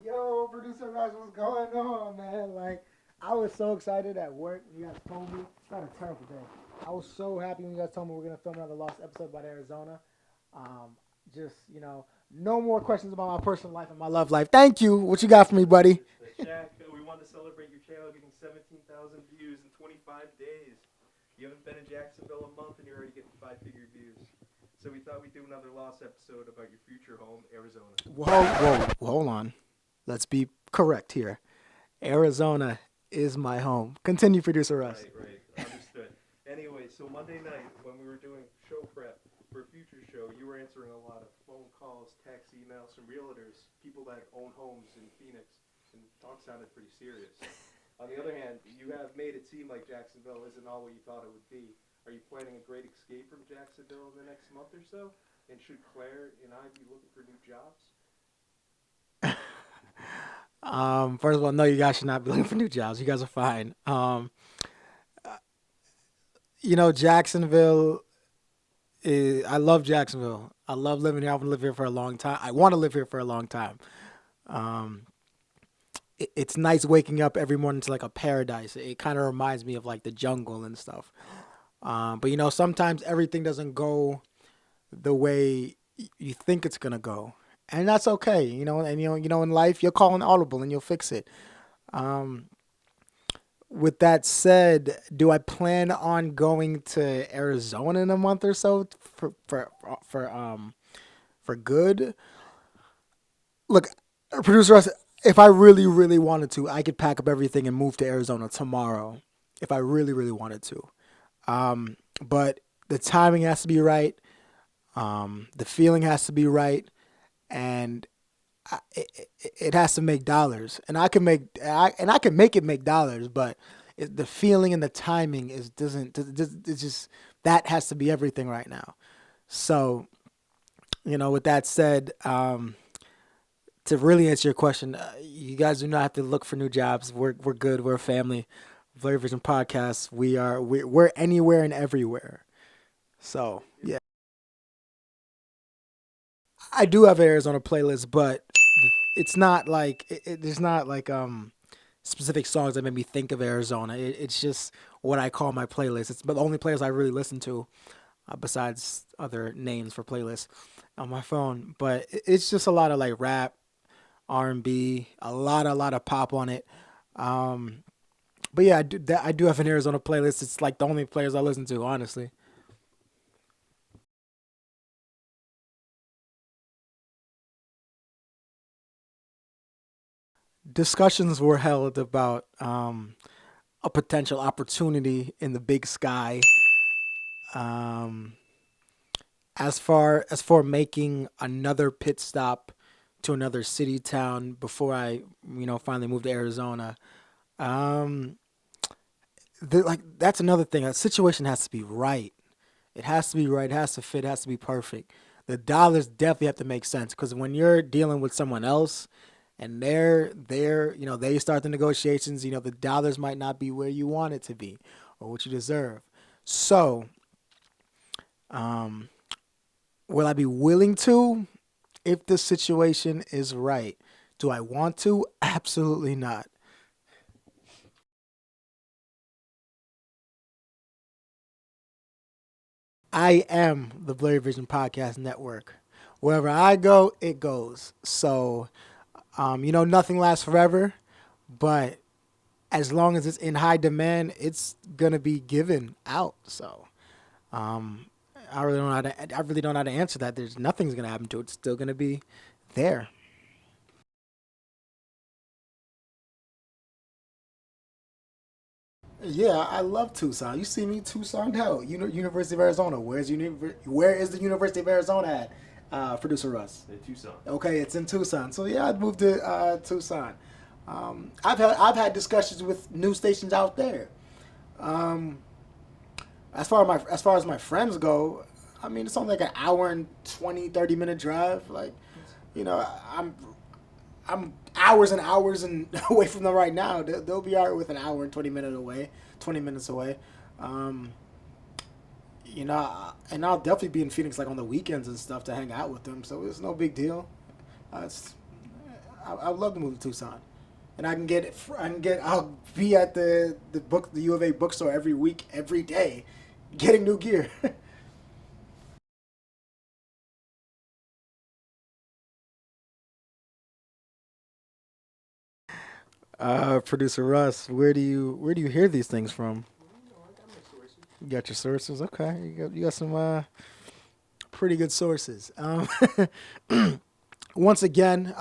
Yo, Producer Russ, what's going on, man? Like, I was so excited at work when you guys told me. It's not a terrible day. I was so happy when you guys told me we're gonna film another Lost episode about Arizona. Um, just no more questions about my personal life and my love life. Thank you. What you got for me, buddy? Shaq, we want to celebrate your channel getting 17,000 views in 25 days. You haven't been in Jacksonville a month and you're already getting five-figure views. So we thought we'd do another Lost episode about your future home, Arizona. Whoa, hold on. Let's be correct here. Arizona is my home. Continue, Producer Russ. Right, understood. Anyway, so Monday night when we were doing show prep for a future show, you were answering a lot of phone calls, texts, emails from realtors, people that own homes in Phoenix, and talk sounded pretty serious. On the other hand, you have made it seem like Jacksonville isn't all what you thought it would be. Are you planning a great escape from Jacksonville in the next month or so? And should Claire and I be looking for new jobs? First of all, no, you guys should not be looking for new jobs. You guys are fine. Jacksonville. I love Jacksonville. I love living here. I want to live here for a long time. I want to live here for a long time. Um, it's nice waking up every morning to like a paradise. It kind of reminds me of like the jungle and stuff. But sometimes everything doesn't go the way you think it's gonna go, and that's okay. And in life, you'll call an audible and you'll fix it. Um, with that said, do I plan on going to Arizona in a month or so for good? Look, producer Russ, if I really really wanted to, I could pack up everything and move to Arizona tomorrow. If I really really wanted to, but the timing has to be right. The feeling has to be right, and it has to make dollars. And I can make it make dollars, but the feeling and the timing is doesn't. It's just that has to be everything right now. So with that said, to really answer your question, you guys do not have to look for new jobs. We're good. We're a family. Blurry Vision Podcast. We're anywhere and everywhere. So yeah. I do have an Arizona playlist, but it's not like there's not like specific songs that make me think of Arizona. It's just what I call my playlist. It's the only playlist I really listen to, besides other names for playlists on my phone. But it's just a lot of like rap, R&B, a lot of pop on it. Um, but yeah, I do have an Arizona playlist. It's like the only players I listen to, honestly. Discussions were held about a potential opportunity in the big sky. Um, as for making another pit stop to another city town before I finally moved to Arizona. Um, like that's another thing. A situation has to be right. It has to be right. It has to fit. It has to be perfect. The dollars definitely have to make sense because when you're dealing with someone else and they start the negotiations, the dollars might not be where you want it to be or what you deserve. So, um, will I be willing to if the situation is right? Do I want to? Absolutely not. I am the Blurry Vision Podcast Network. Wherever I go, it goes. So, nothing lasts forever, but as long as it's in high demand, it's gonna be given out. So, um, I really don't know how to answer that. There's nothing's gonna happen to it. It's still gonna be there. Yeah, I love Tucson. You see me, Tucson? Hell, University of Arizona. Where is the University of Arizona at? Producer Russ. In Tucson. Okay, it's in Tucson. So yeah, I'd move to Tucson. I've had discussions with news stations out there. Um, as far as my friends go, I mean it's only like an hour and 20, 30 minute drive. Like, you know, I'm I'm hours and hours and away from them right now. They'll be alright with an hour and 20 minutes away, 20 minutes away. Um, and I'll definitely be in Phoenix like on the weekends and stuff to hang out with them. So it's no big deal. It's I would love to move to Tucson, and I'll be at the U of A bookstore every week, every day, getting new gear. Producer Russ, where do you hear these things from? I got my sources. You got your sources, okay? You got some pretty good sources. Once again,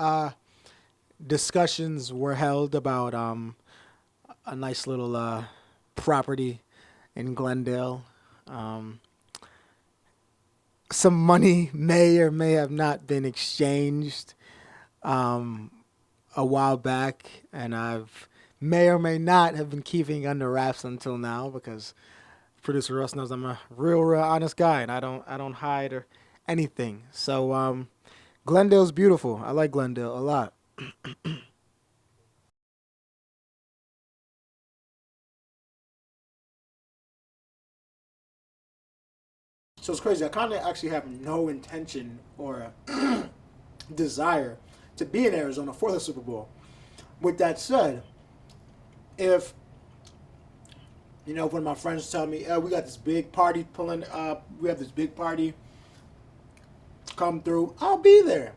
discussions were held about a nice little property in Glendale. Um, some money may or may have not been exchanged um, a while back, and I've may or may not have been keeping under wraps until now because producer Russ knows I'm a real honest guy, and I don't hide or anything. So Glendale's beautiful. I like Glendale a lot. So it's crazy. I kind of actually have no intention or desire to be in Arizona for the Super Bowl. With that said, if one of my friends tell me, we got this big party pulling up, we have this big party come through, I'll be there.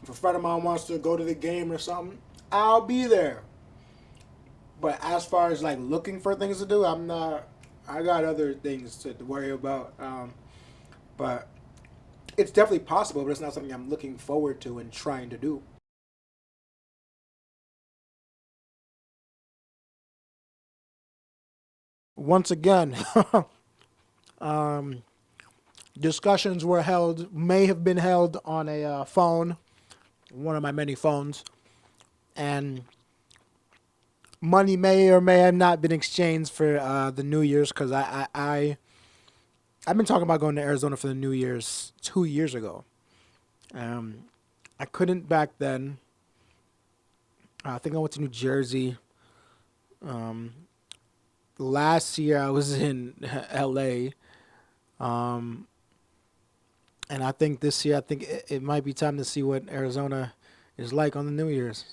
If a friend of mine wants to go to the game or something, I'll be there. But as far as like looking for things to do, I'm not. I got other things to worry about. But it's definitely possible, but it's not something I'm looking forward to and trying to do. Once again, um, discussions were held, may have been held on a phone, one of my many phones, and money may or may have not been exchanged for the New Year's because I've been talking about going to Arizona for the New Year's 2 years ago. Um, I couldn't back then. I think I went to New Jersey. Um, Last year I was in L.A. Um, and I think this year it might be time to see what Arizona is like on the New Year's.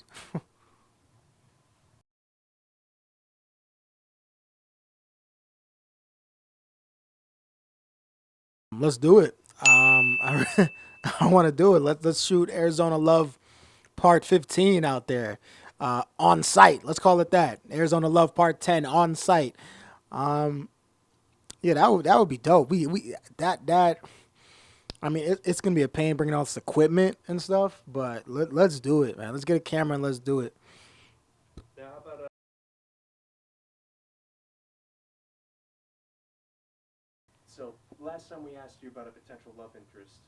Let's do it. I want to do it. Let's shoot Arizona Love Part 15 out there on site. Let's call it that. Arizona Love Part 10 on site. Um, yeah, that would be dope. We that I mean it's gonna be a pain bringing all this equipment and stuff, but let's do it, man. Let's get a camera and let's do it. Now, how about so last time we asked you about a potential love interest,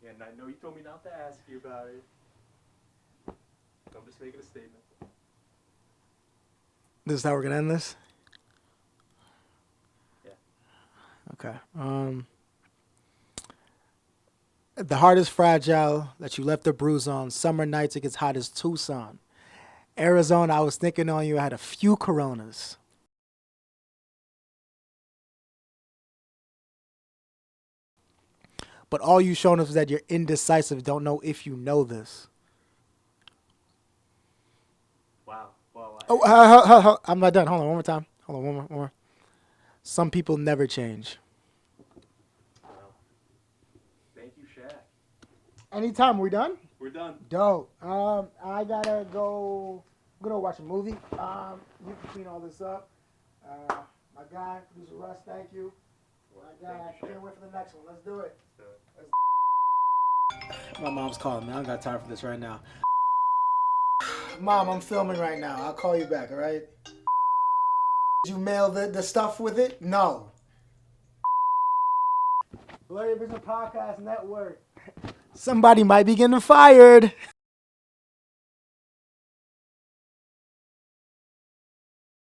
and I know you told me not to ask you about it. I'm just making a statement. This is how we're gonna end this. Yeah. Okay. The heart is fragile that you left a bruise on. Summer nights it gets hot as Tucson. Arizona, I was thinking on you. I had a few Coronas. But all you've shown us is that you're indecisive. Don't know if you know this. Wow. Well, Oh, I'm not done. Hold on, one more time. Hold on, one more. Some people never change. well, thank you, Shaq. Anytime, we done? We're done. Dope. I gotta go. I'm gonna watch a movie. You can clean all this up. My guy, producer Russ, thank you. Well, My guy, I thank you, can't Shaq. wait for the next one. Let's do it. So, My mom's calling me. I don't got time for this right now. Mom, I'm filming right now. I'll call you back, all right? Did you mail the stuff with it? No. Blurry Business Podcast Network. Somebody might be getting fired.